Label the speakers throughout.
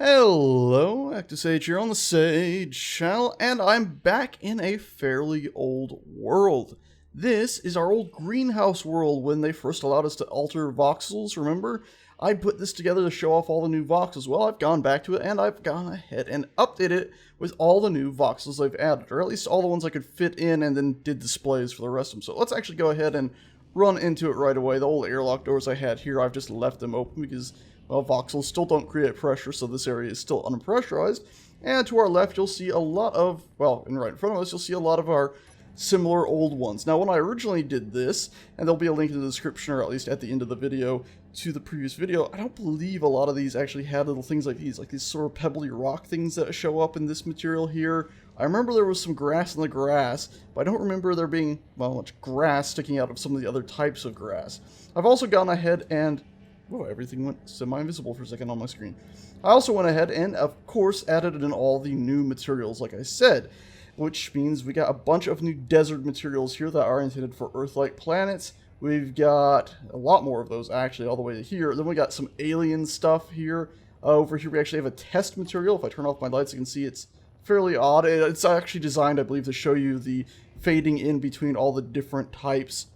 Speaker 1: Hello, ActiSage here on the Sage channel, and I'm back in a fairly old world. This is our old greenhouse world when they first allowed us to alter voxels, remember? I put this together to show off all the new voxels. Well, I've gone back to it, and I've gone ahead and updated it with all the new voxels I've added, or at least all the ones I could fit in and then did displays for the rest of them. So let's actually go ahead and run into it right away. The old airlock doors I had here, I've just left them open because, well, voxels still don't create pressure, so this area is still unpressurized. And to our left, you'll see a lot of, well, and right in front of us, you'll see a lot of our similar old ones. Now, when I originally did this, and there'll be a link in the description, or at least at the end of the video, to the previous video, I don't believe a lot of these actually had little things like these sort of pebbly rock things that show up in this material here. I remember there was some grass in the grass, but I don't remember there being, well, much grass sticking out of some of the other types of grass. I've also gone ahead and, whoa, everything went semi-invisible for a second on my screen. I also went ahead and, of course, added in all the new materials, like I said, which means we got a bunch of new desert materials here that are intended for Earth-like planets. We've got a lot more of those, actually, all the way to here. Then we got some alien stuff here. Over here, we actually have a test material. If I turn off my lights, you can see it's fairly odd. It's actually designed, I believe, to show you the fading in between all the different types,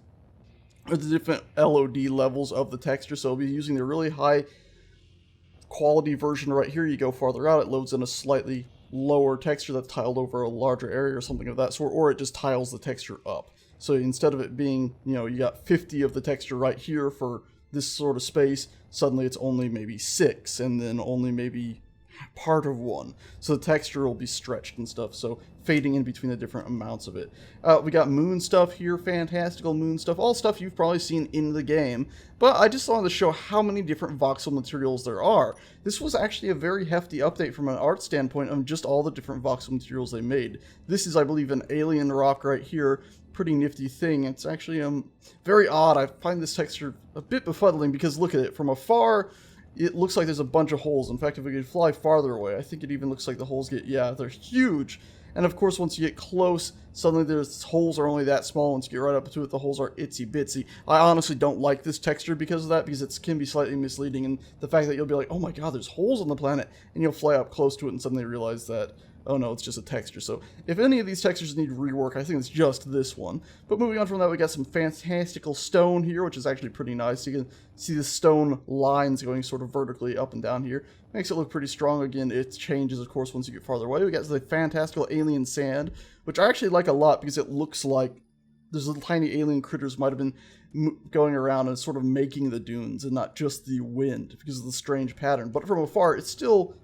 Speaker 1: or the different LOD levels of the texture. So we'll be using the really high quality version right here. You go farther out, it loads in a slightly lower texture that's tiled over a larger area or something of that sort, or it just tiles the texture up. So instead of it being, you know, you got 50 of the texture right here for this sort of space, suddenly it's only maybe 6, and then only maybe part of 1. So the texture will be stretched and stuff, so fading in between the different amounts of it. We got moon stuff here, fantastical moon stuff, all stuff you've probably seen in the game, but I just wanted to show how many different voxel materials there are. This was actually a very hefty update from an art standpoint of just all the different voxel materials they made. This is, I believe, an alien rock right here. Pretty nifty thing. It's actually very odd. I find this texture a bit befuddling because look at it from afar. It looks like there's a bunch of holes. In fact, if we could fly farther away, I think it even looks like the holes get, yeah, they're huge. And of course, once you get close, suddenly there's holes are only that small. Once you get right up to it, the holes are itsy bitsy. I honestly don't like this texture because of that, because it can be slightly misleading. And the fact that you'll be like, oh my god, there's holes on the planet, and you'll fly up close to it and suddenly realize that, oh no, it's just a texture. So if any of these textures need rework, I think it's just this one. But moving on from that, we got some fantastical stone here, which is actually pretty nice. You can see the stone lines going sort of vertically up and down here. Makes it look pretty strong. Again, it changes, of course, once you get farther away. We got the fantastical alien sand, which I actually like a lot because it looks like there's little tiny alien critters might have been going around and sort of making the dunes and not just the wind because of the strange pattern. But from afar, it's still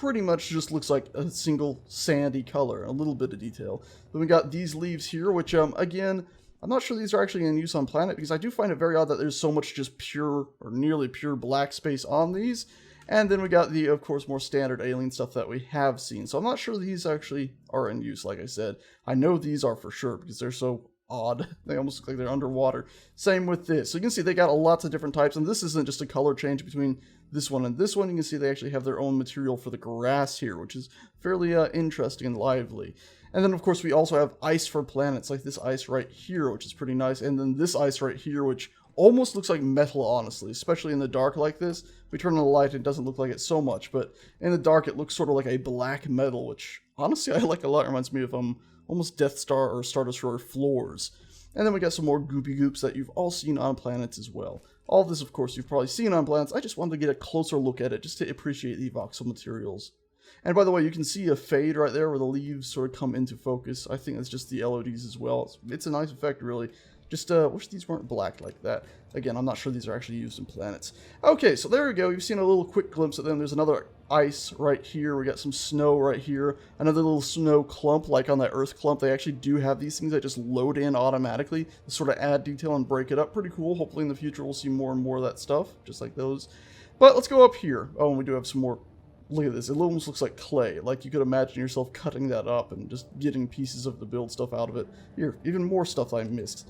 Speaker 1: pretty much just looks like a single sandy color, a little bit of detail. Then we got these leaves here, which, again, I'm not sure these are actually in use on planet, because I do find it very odd that there's so much just pure, or nearly pure black space on these. And then we got the, of course, more standard alien stuff that we have seen. So I'm not sure these actually are in use, like I said. I know these are for sure, because they're so odd. They almost look like they're underwater. Same with this. So you can see they got lots of different types, and this isn't just a color change between this one and this one. You can see they actually have their own material for the grass here, which is fairly interesting and lively. And then, of course, we also have ice for planets, like this ice right here, which is pretty nice. And then this ice right here, which almost looks like metal, honestly, especially in the dark like this. We turn on the light, it doesn't look like it so much, but in the dark, it looks sort of like a black metal, which, honestly, I like a lot. It reminds me of almost Death Star or Star Destroyer floors. And then we got some more goopy goops that you've all seen on planets as well. All of this, of course, you've probably seen on planets. I just wanted to get a closer look at it, just to appreciate the voxel materials. And by the way, you can see a fade right there where the leaves sort of come into focus. I think that's just the LODs as well. It's a nice effect, really. Just wish these weren't black like that. Again, I'm not sure these are actually used in planets. Okay, so there we go. You've seen a little quick glimpse of them. There's another ice right here. We got some snow right here. Another little snow clump, like on that Earth clump. They actually do have these things that just load in automatically to sort of add detail and break it up. Pretty cool. Hopefully in the future we'll see more and more of that stuff, just like those. But let's go up here. Oh, and we do have some more. Look at this. It almost looks like clay. Like you could imagine yourself cutting that up and just getting pieces of the build stuff out of it. Here, even more stuff I missed.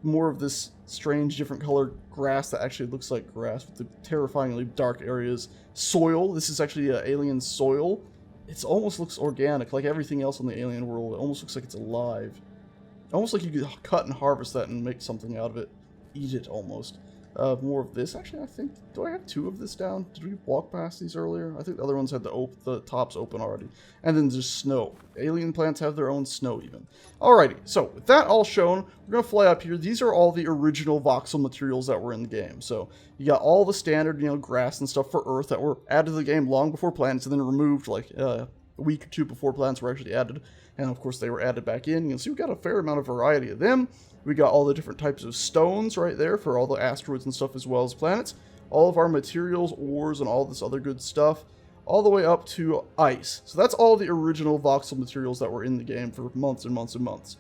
Speaker 1: More of this strange different colored grass that actually looks like grass with the terrifyingly dark areas. Soil. This is actually alien soil. It almost looks organic, like everything else in the alien world. It almost looks like it's alive. Almost like you could cut and harvest that and make something out of it. Eat it, almost. More of this. Actually, I think, do I have 2 of this down? Did we walk past these earlier? I think the other ones had the tops open already. And then there's snow. Alien plants have their own snow even. Alrighty, so with that all shown, we're going to fly up here. These are all the original voxel materials that were in the game. So you got all the standard, you know, grass and stuff for Earth that were added to the game long before planets and then removed like a week or 2 before planets were actually added. And of course they were added back in. You can see we got a fair amount of variety of them. We got all the different types of stones right there for all the asteroids and stuff as well as planets. All of our materials, ores, and all this other good stuff. All the way up to ice. So that's all the original voxel materials that were in the game for months and months and months.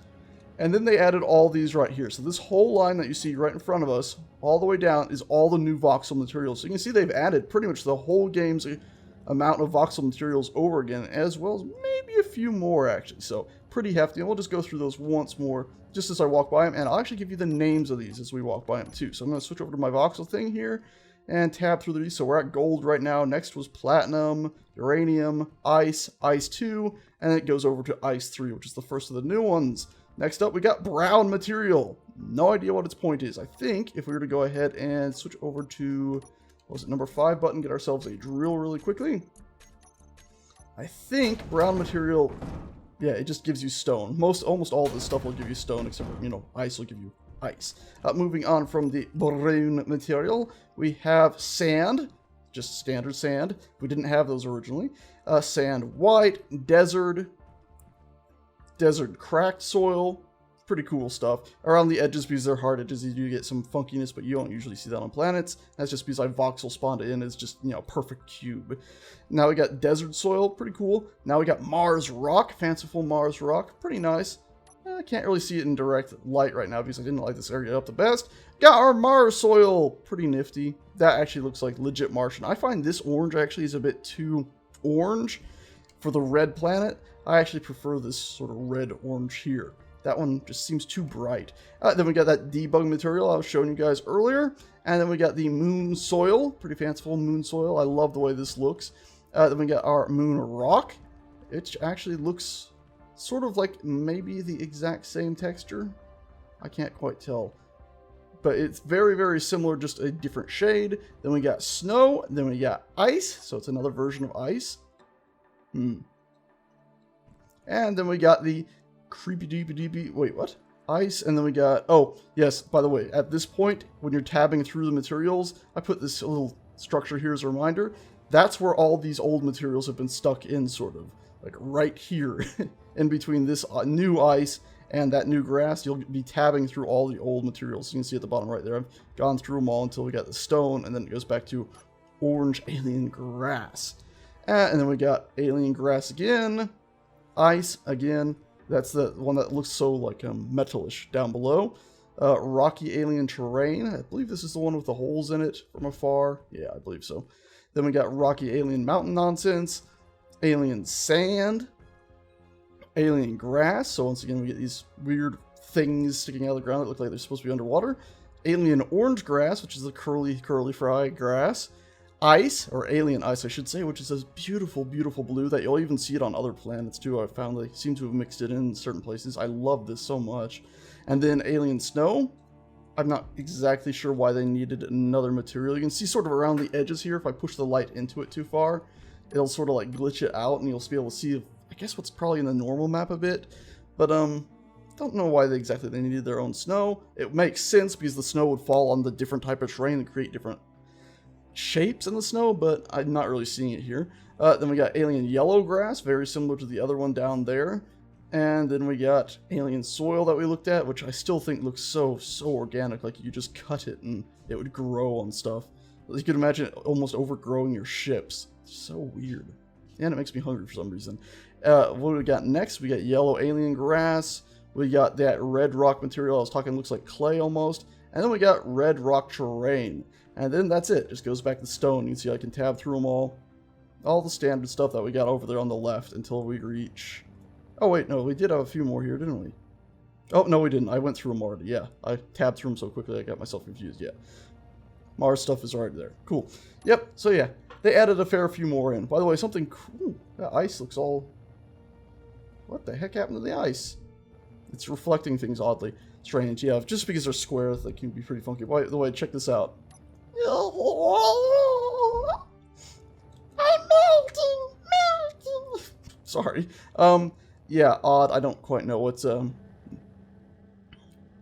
Speaker 1: And then they added all these right here. So this whole line that you see right in front of us, all the way down, is all the new voxel materials. So you can see they've added pretty much the whole game's amount of voxel materials over again, as well as maybe a few more actually. So pretty hefty. And we'll just go through those once more just as I walk by them. And I'll actually give you the names of these as we walk by them too. So I'm going to switch over to my voxel thing here and tab through these. So we're at gold right now. Next was platinum, uranium, ice, ice 2, and then it goes over to ice 3, which is the first of the new ones. Next up, we got brown material. No idea what its point is. I think if we were to go ahead and switch over to, what was it, number 5 button, get ourselves a drill really quickly. I think brown material, yeah, it just gives you stone. Almost all of this stuff will give you stone, except for, you know, ice will give you ice. Moving on from the brown material, we have sand, just standard sand. We didn't have those originally. Sand white, desert cracked soil, pretty cool stuff. Around the edges, because they're hard edges, you do get some funkiness, but you don't usually see that on planets. That's just because I voxel spawned it in as just, you know, perfect cube. Now we got desert soil, pretty cool. Now we got Mars rock, fanciful Mars rock, pretty nice. I can't really see it in direct light right now because I didn't light this area up the best. Got our Mars soil, pretty nifty. That actually looks like legit Martian. I find this orange actually is a bit too orange for the red planet. I actually prefer this sort of red-orange here. That one just seems too bright. Then we got that debug material I was showing you guys earlier. And then we got the moon soil, pretty fanciful moon soil. I love the way this looks. Then we got our moon rock. It actually looks sort of like maybe the exact same texture. I can't quite tell. But it's very, very similar, just a different shade. Then we got snow. Then we got ice. So it's another version of ice. And then we got the creepy deepy, wait, what? Ice, and then we got, oh, yes, by the way, at this point, when you're tabbing through the materials, I put this little structure here as a reminder. That's where all these old materials have been stuck in, sort of. Like right here, in between this new ice and that new grass, you'll be tabbing through all the old materials. You can see at the bottom right there, I've gone through them all until we got the stone, and then it goes back to orange alien grass. And then we got alien grass again. Ice again, that's the one that looks so like metalish down below. Rocky alien terrain, I believe this is the one with the holes in it from afar. Yeah, I believe so. Then we got rocky alien mountain nonsense, alien sand, alien grass. So once again, we get these weird things sticking out of the ground that look like they're supposed to be underwater. Alien orange grass, which is the curly fry grass. Ice, or alien ice I should say, which is this beautiful, beautiful blue that you'll even see it on other planets too. I've found they seem to have mixed it in certain places. I love this so much. And then alien snow. I'm not exactly sure why they needed another material. You can see sort of around the edges here, if I push the light into it too far, it'll sort of like glitch it out and you'll be able to see, I guess, what's probably in the normal map a bit. But don't know why they needed their own snow. It makes sense because the snow would fall on the different type of terrain and create different shapes in the snow, but I'm not really seeing it here. Then we got alien yellow grass, very similar to the other one down there. And then we got alien soil that we looked at, which I still think looks so organic, like you just cut it and it would grow on stuff. You could imagine it almost overgrowing your ships. It's so weird. And it makes me hungry for some reason. What do we got next? We got yellow alien grass. We got that red rock material I was talking, looks like clay almost. And then we got red rock terrain. And then that's it. Just goes back to stone. You can see I can tab through them all. All the standard stuff that we got over there on the left until we reach... Oh, wait, no, we did have a few more here, didn't we? Oh, no, we didn't. I went through them already. Yeah, I tabbed through them so quickly I got myself confused. Yeah. Mars stuff is already there. Cool. Yep, so yeah, they added a fair few more in. By the way, something cool. That ice looks all... What the heck happened to the ice? It's reflecting things oddly. Strange, yeah, just because they're square, they can be pretty funky. By the way, check this out. I'm melting. Sorry. Yeah, odd. I don't quite know what's,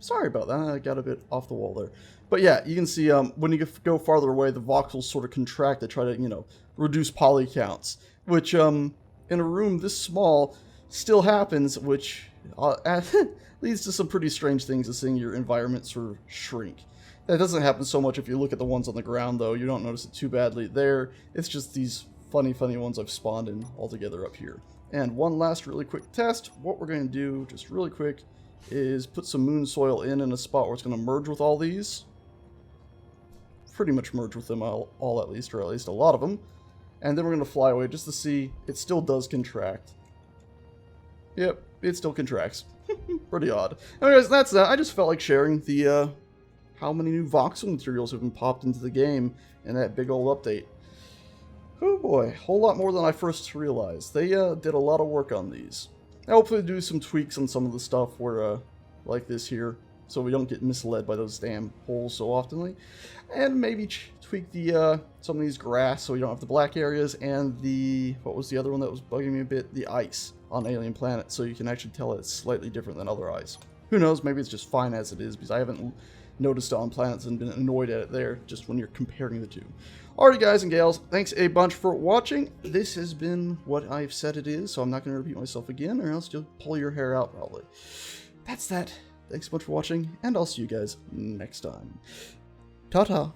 Speaker 1: sorry about that. I got a bit off the wall there. But yeah, you can see, when you go farther away, the voxels sort of contract to try to, you know, reduce poly counts. Which, in a room this small, still happens, which, leads to some pretty strange things as seeing your environment sort of shrink. That doesn't happen so much if you look at the ones on the ground, though. You don't notice it too badly there. It's just these funny ones I've spawned in all together up here. And one last really quick test. What we're going to do, just really quick, is put some moon soil in a spot where it's going to merge with all these. Pretty much merge with them all at least, or at least a lot of them. And then we're going to fly away just to see it still does contract. Yep, it still contracts. Pretty odd. Anyways, that's that. I just felt like sharing the, how many new voxel materials have been popped into the game in that big old update. Oh boy, whole lot more than I first realized. They did a lot of work on these. I'll hopefully do some tweaks on some of the stuff where, like this here, so we don't get misled by those damn holes so oftenly. And maybe tweak the, some of these grass so we don't have the black areas, and the, what was the other one that was bugging me a bit? The ice on Alien Planet, so you can actually tell it's slightly different than other ice. Who knows, maybe it's just fine as it is, because I haven't noticed it on planets and been annoyed at it there, just when you're comparing the two. Alrighty guys and gals, thanks a bunch for watching. This has been what I've said it is, so I'm not going to repeat myself again, or else you'll pull your hair out probably. That's that. Thanks so much for watching, and I'll see you guys next time. Ta-ta.